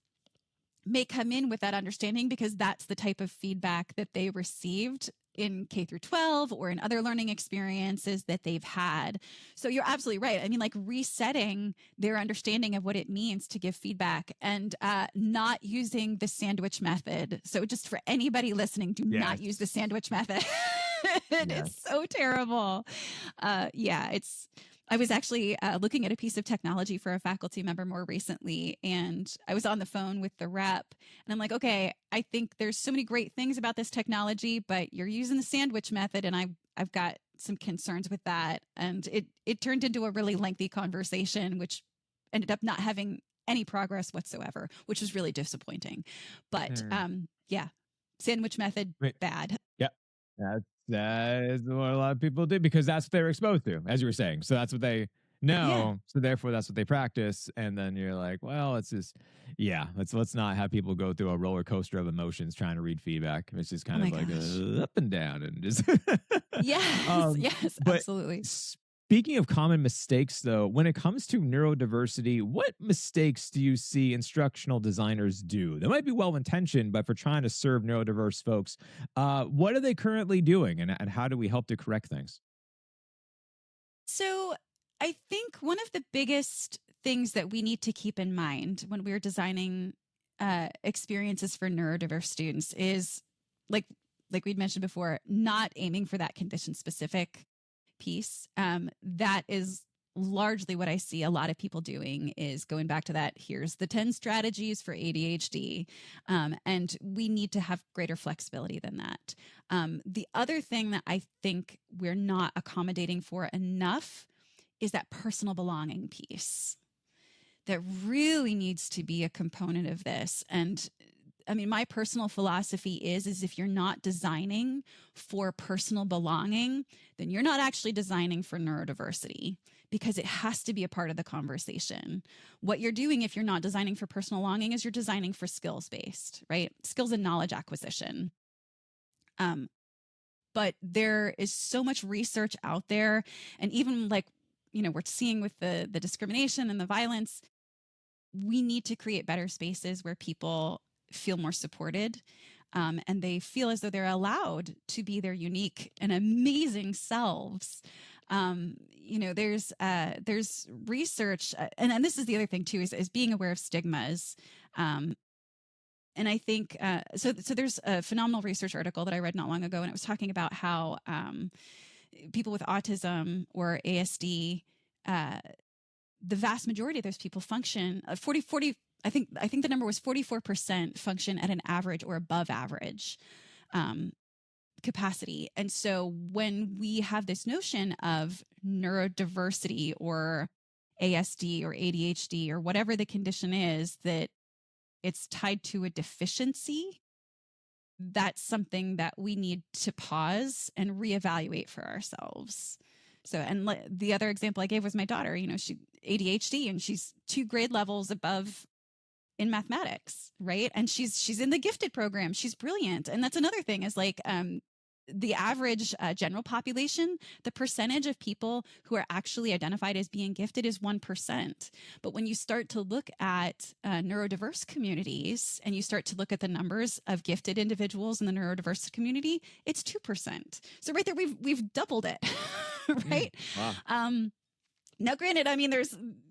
may come in with that understanding because that's the type of feedback that they received in K through 12 or in other learning experiences that they've had. So you're absolutely right. I mean, like resetting their understanding of what it means to give feedback and not using the sandwich method. So just for anybody listening, do not use the sandwich method. It's so terrible. I was actually looking at a piece of technology for a faculty member more recently, and I was on the phone with the rep, and I'm like, okay, I think there's so many great things about this technology, but you're using the sandwich method, and I've got some concerns with that. And it turned into a really lengthy conversation, which ended up not having any progress whatsoever, which was really disappointing. But Sandwich method, Right. bad. Yeah. That is what a lot of people do because that's what they were exposed to, as you were saying. So that's what they Yeah. know. So therefore, that's what they practice. And then you're like, well, it's just, yeah, let's not have people go through a roller coaster of emotions trying to read feedback. It's just Oh kind of my like gosh. up and down and just. Yes. Yes, But absolutely. speaking of common mistakes, though, when it comes to neurodiversity, what mistakes do you see instructional designers do? They might be well intentioned, but for trying to serve neurodiverse folks, what are they currently doing and how do we help to correct things? So I think one of the biggest things that we need to keep in mind when we're designing experiences for neurodiverse students is like we'd mentioned before, not aiming for that condition specific piece. That is largely what I see a lot of people doing is going back to that. Here's the 10 strategies for ADHD. And we need to have greater flexibility than that. The other thing that I think we're not accommodating for enough is that personal belonging piece that really needs to be a component of this. And I mean, my personal philosophy is if you're not designing for personal belonging, then you're not actually designing for neurodiversity because it has to be a part of the conversation. What you're doing if you're not designing for personal belonging is you're designing for skills-based, right? Skills and knowledge acquisition. But there is so much research out there. And even like, we're seeing with the discrimination and the violence, we need to create better spaces where people feel more supported and they feel as though they're allowed to be their unique and amazing selves. There's research, and this is the other thing too, is being aware of stigmas. And I think so there's a phenomenal research article that I read not long ago, and it was talking about how people with autism or ASD, the vast majority of those people function 40 I think the number was 44% function at an average or above average capacity. And so when we have this notion of neurodiversity or ASD or ADHD or whatever the condition is, that it's tied to a deficiency, that's something that we need to pause and reevaluate for ourselves. So, and the other example I gave was my daughter. She ADHD and she's 2 grade levels above in mathematics, right? And she's in the gifted program. She's brilliant. And that's another thing is like the average general population, the percentage of people who are actually identified as being gifted is 1%. But when you start to look at neurodiverse communities and you start to look at the numbers of gifted individuals in the neurodiverse community, it's 2%. So right there, we've doubled it, right? Wow. Now, granted, I mean,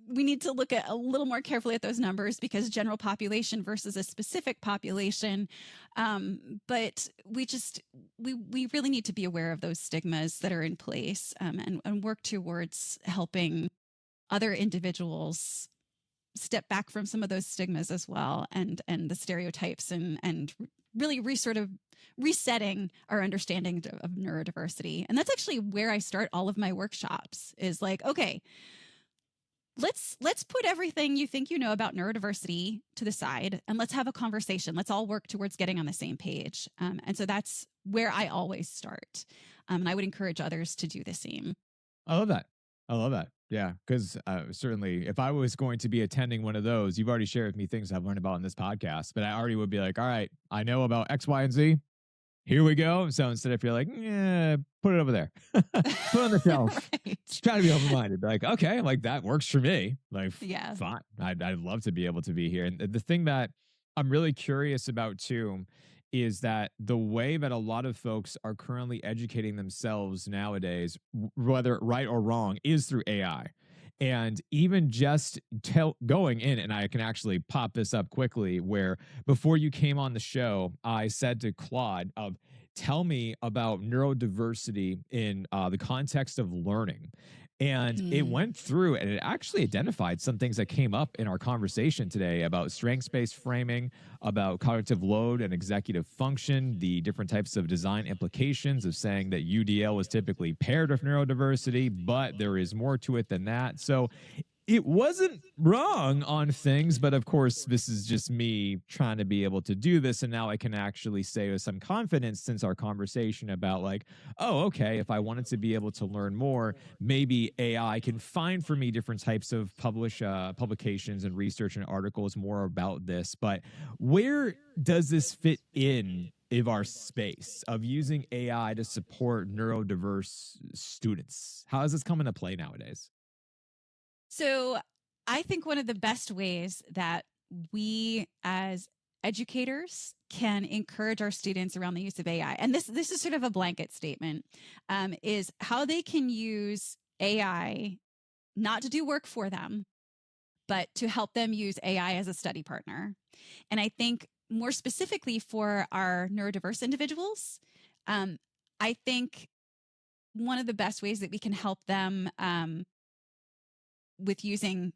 we need to look at a little more carefully at those numbers because general population versus a specific population. But we really need to be aware of those stigmas that are in place and work towards helping other individuals step back from some of those stigmas as well and the stereotypes and really sort of resetting our understanding of neurodiversity. And that's actually where I start all of my workshops is like, okay, let's put everything you think you know about neurodiversity to the side and let's have a conversation. Let's all work towards getting on the same page. And so that's where I always start. And I would encourage others to do the same. I love that. I love that. Yeah, because certainly if I was going to be attending one of those, you've already shared with me things I've learned about in this podcast, but I already would be like, all right, I know about X, Y, and Z. Here we go. So instead of you're like, yeah, put it over there, put it on the shelf. Right. Just try to be open-minded. Be like, okay, like that works for me. Like, Yeah. fine. I'd love to be able to be here. And the thing that I'm really curious about too is that the way that a lot of folks are currently educating themselves nowadays, whether right or wrong, is through AI. And even just going in, and I can actually pop this up quickly, where before you came on the show, I said to Claude, tell me about neurodiversity in the context of learning. And it went through and it actually identified some things that came up in our conversation today about strengths-based framing, about cognitive load and executive function, the different types of design implications of saying that UDL is typically paired with neurodiversity, but there is more to it than that. So it wasn't wrong on things, but of course, this is just me trying to be able to do this. And now I can actually say with some confidence, since our conversation about like, oh, okay, if I wanted to be able to learn more, maybe AI can find for me different types of publications and research and articles more about this. But where does this fit in of our space of using AI to support neurodiverse students? How does this come into play nowadays? So I think one of the best ways that we as educators can encourage our students around the use of AI, and this is sort of a blanket statement, is how they can use AI not to do work for them, but to help them use AI as a study partner. And I think more specifically for our neurodiverse individuals, I think one of the best ways that we can help them with using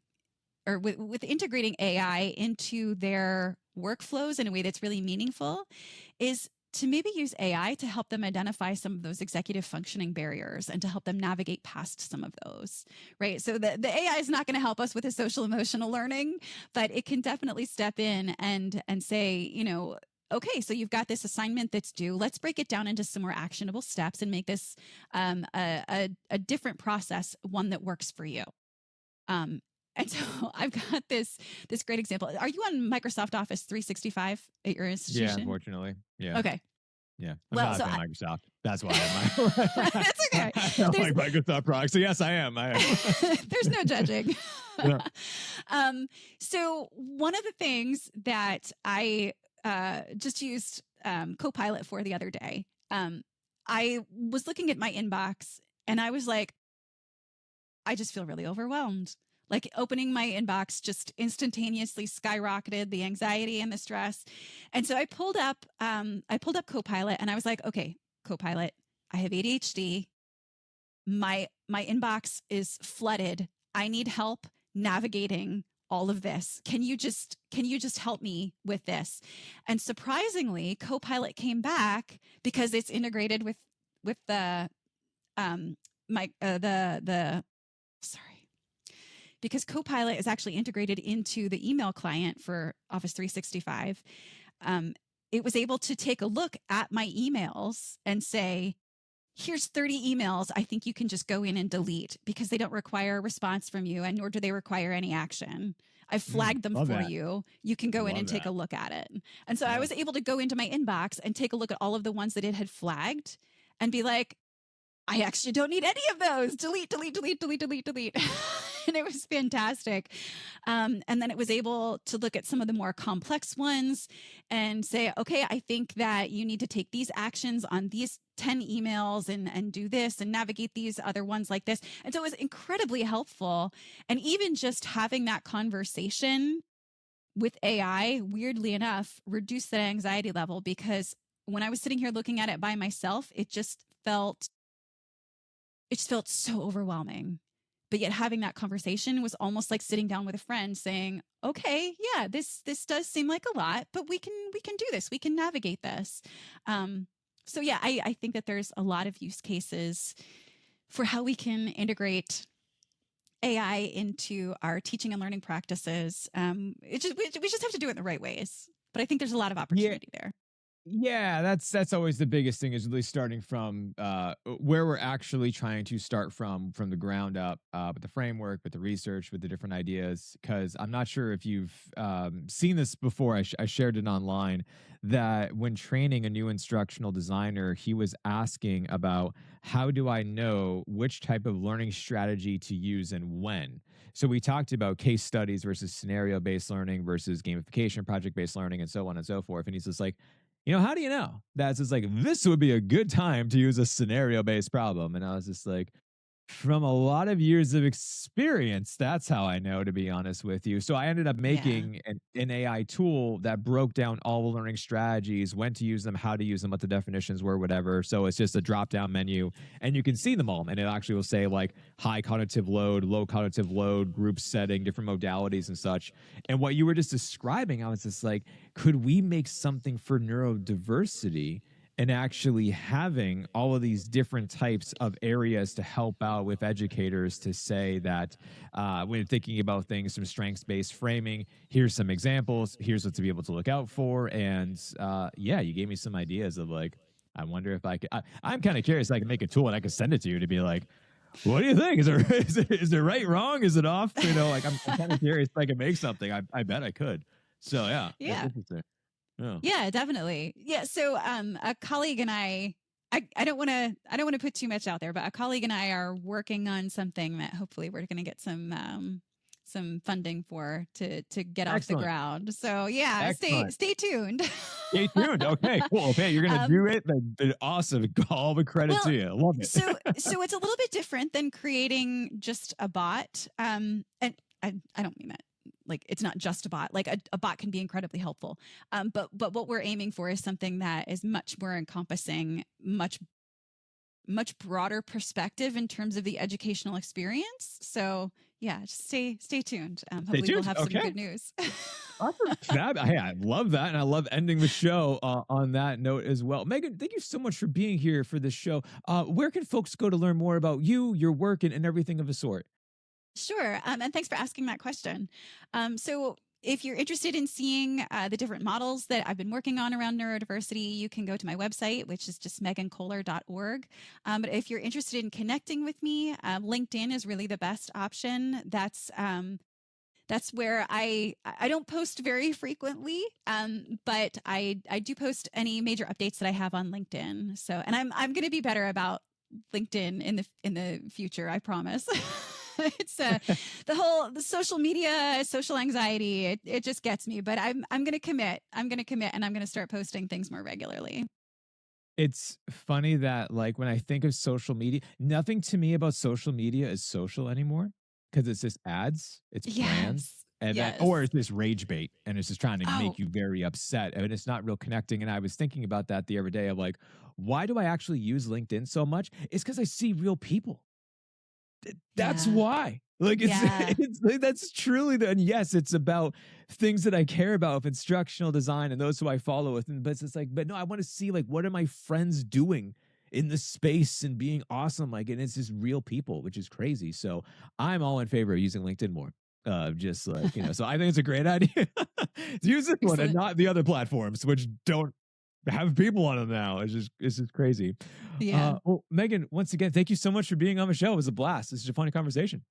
or with integrating AI into their workflows in a way that's really meaningful is to maybe use AI to help them identify some of those executive functioning barriers and to help them navigate past some of those, right? So the AI is not going to help us with the social emotional learning, but it can definitely step in and say, you know, okay, so you've got this assignment that's due. Let's break it down into some more actionable steps and make this a different process, one that works for you. And so I've got this great example. Are you on Microsoft Office 365 at your institution? Yeah, unfortunately. Yeah. Okay. Yeah. I'm Well, not so a fan of Microsoft. That's why I'm that's okay. I don't like Microsoft products. So yes, I am. There's no judging. Yeah. So one of the things that I just used Copilot for the other day, I was looking at my inbox and I was like, I just feel really overwhelmed. Like opening my inbox just instantaneously skyrocketed the anxiety and the stress. And so I pulled up Copilot and I was like, okay, Copilot, I have ADHD. My inbox is flooded. I need help navigating all of this. Can you just help me with this? And surprisingly, Copilot came back because it's integrated with the because Copilot is actually integrated into the email client for Office 365. It was able to take a look at my emails and say, here's 30 emails I think you can just go in and delete because they don't require a response from you and nor do they require any action. I've flagged them for you. You can go in and take a look at it. And so I was able to go into my inbox and take a look at all of the ones that it had flagged and be like, I actually don't need any of those. Delete. And it was fantastic. And then it was able to look at some of the more complex ones and say, okay, I think that you need to take these actions on these 10 emails and do this and navigate these other ones like this. And so it was incredibly helpful. And even just having that conversation with AI, weirdly enough, reduced that anxiety level because when I was sitting here looking at it by myself, it just felt so overwhelming. But yet having that conversation was almost like sitting down with a friend saying, okay, yeah, this does seem like a lot, but we can do this. We can navigate this. So yeah, I think that there's a lot of use cases for how we can integrate AI into our teaching and learning practices. We just have to do it in the right ways. But I think there's a lot of opportunity there. Yeah, that's always the biggest thing is really starting from where we're actually trying to start from the ground up with the framework, with the research, with the different ideas. Because I'm not sure if you've seen this before. I shared it online that when training a new instructional designer, he was asking about how do I know which type of learning strategy to use and when. So we talked about case studies versus scenario-based learning versus gamification, project-based learning, and so on and so forth. And he's just like, how do you know? That's just like, this would be a good time to use a scenario based problem. And I was just like, from a lot of years of experience, that's how I know, to be honest with you. So I ended up making an AI tool that broke down all the learning strategies, when to use them, how to use them, what the definitions were, whatever. So it's just a drop down menu and you can see them all. And it actually will say like high cognitive load, low cognitive load, group setting, different modalities and such. And what you were just describing, I was just like, could we make something for neurodiversity and actually having all of these different types of areas to help out with educators to say that when thinking about things from strengths-based framing, here's some examples, here's what to be able to look out for. And yeah, you gave me some ideas of like, I wonder if I could, I'm kind of curious, I can make a tool and I could send it to you to be like, what do you think? Is it right, wrong? Is it off? You know, like I'm kind of curious if I could make something. I bet I could. So yeah, that's Yeah. interesting. Yeah. Yeah, definitely. Yeah. So a colleague and I don't want to put too much out there, but a colleague and I are working on something that hopefully we're going to get some funding for to get off the ground. So yeah, stay tuned. Stay tuned. Okay, cool. Okay, you're gonna do it. Then awesome. All the credit to you. Love it. So it's a little bit different than creating just a bot. And I don't mean that like it's not just a bot. Like a bot can be incredibly helpful. But what we're aiming for is something that is much more encompassing, much broader perspective in terms of the educational experience. So yeah, just stay tuned. Hopefully we'll have some good news. Awesome. I love that. And I love ending the show on that note as well. Megan, thank you so much for being here for this show. Where can folks go to learn more about you, your work, and everything of the sort? Sure. And thanks for asking that question. So if you're interested in seeing the different models that I've been working on around neurodiversity, you can go to my website, which is just megankohler.org. But if you're interested in connecting with me, LinkedIn is really the best option. That's where I don't post very frequently, but I do post any major updates that I have on LinkedIn. So, and I'm going to be better about LinkedIn in the future, I promise. It's the social media, social anxiety. It just gets me, but I'm going to commit. And I'm going to start posting things more regularly. It's funny that like when I think of social media, nothing to me about social media is social anymore because it's just ads, it's brands, and or it's this rage bait, and it's just trying to make you very upset, and it's not real connecting. And I was thinking about that the other day of like, why do I actually use LinkedIn so much? It's because I see real people. That's why. Like it's like, that's truly and yes, it's about things that I care about with instructional design and those who I follow with. But it's like, but no, I want to see like what are my friends doing in the space and being awesome. Like, and it's just real people, which is crazy. So I'm all in favor of using LinkedIn more. Just like, you know, so I think it's a great idea to use this one and not the other platforms, which don't have people on them now. It's just crazy. Yeah. Well, Megan, once again, thank you so much for being on the show. It was a blast. This is a funny conversation.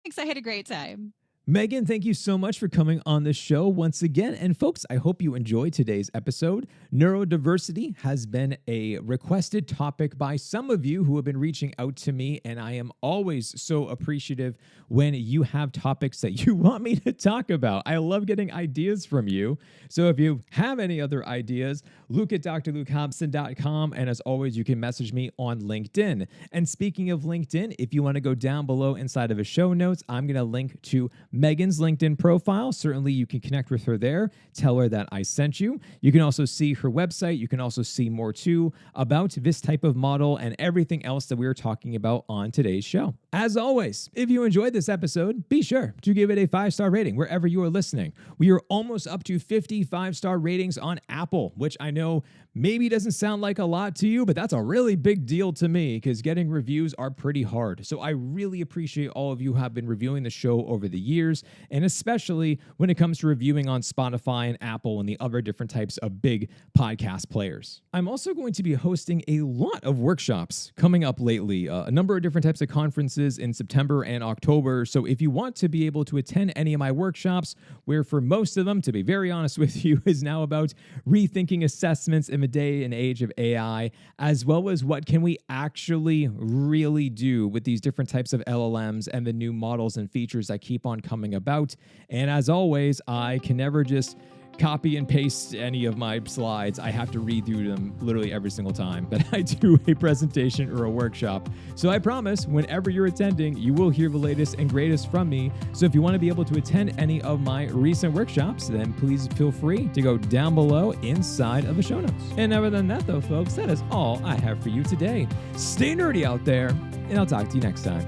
Thanks. I had a great time. Megan, thank you so much for coming on the show once again. And folks, I hope you enjoyed today's episode. Neurodiversity has been a requested topic by some of you who have been reaching out to me, and I am always so appreciative when you have topics that you want me to talk about. I love getting ideas from you. So if you have any other ideas, Luke at drlukehobson.com. And as always, you can message me on LinkedIn. And speaking of LinkedIn, if you want to go down below inside of the show notes, I'm going to link to Megan's LinkedIn profile. Certainly you can connect with her there. Tell her that I sent you. You can also see her website. You can also see more too about this type of model and everything else that we were talking about on today's show. As always, if you enjoyed this episode, be sure to give it a 5-star rating wherever you are listening. We are almost up to 50 5-star ratings on Apple, which I know maybe doesn't sound like a lot to you, but that's a really big deal to me because getting reviews are pretty hard. So I really appreciate all of you who have been reviewing the show over the years, and especially when it comes to reviewing on Spotify and Apple and the other different types of big podcast players. I'm also going to be hosting a lot of workshops coming up lately, a number of different types of conferences in September and October. So if you want to be able to attend any of my workshops, where for most of them, to be very honest with you, is now about rethinking assessments in the day and age of AI, as well as what can we actually really do with these different types of LLMs and the new models and features that keep on coming about. And as always, I can never just copy and paste any of my slides. I have to read through them literally every single time that I do a presentation or a workshop. So I promise whenever you're attending, you will hear the latest and greatest from me. So if you want to be able to attend any of my recent workshops, then please feel free to go down below inside of the show notes. And other than that though, folks, that is all I have for you today. Stay nerdy out there, and I'll talk to you next time.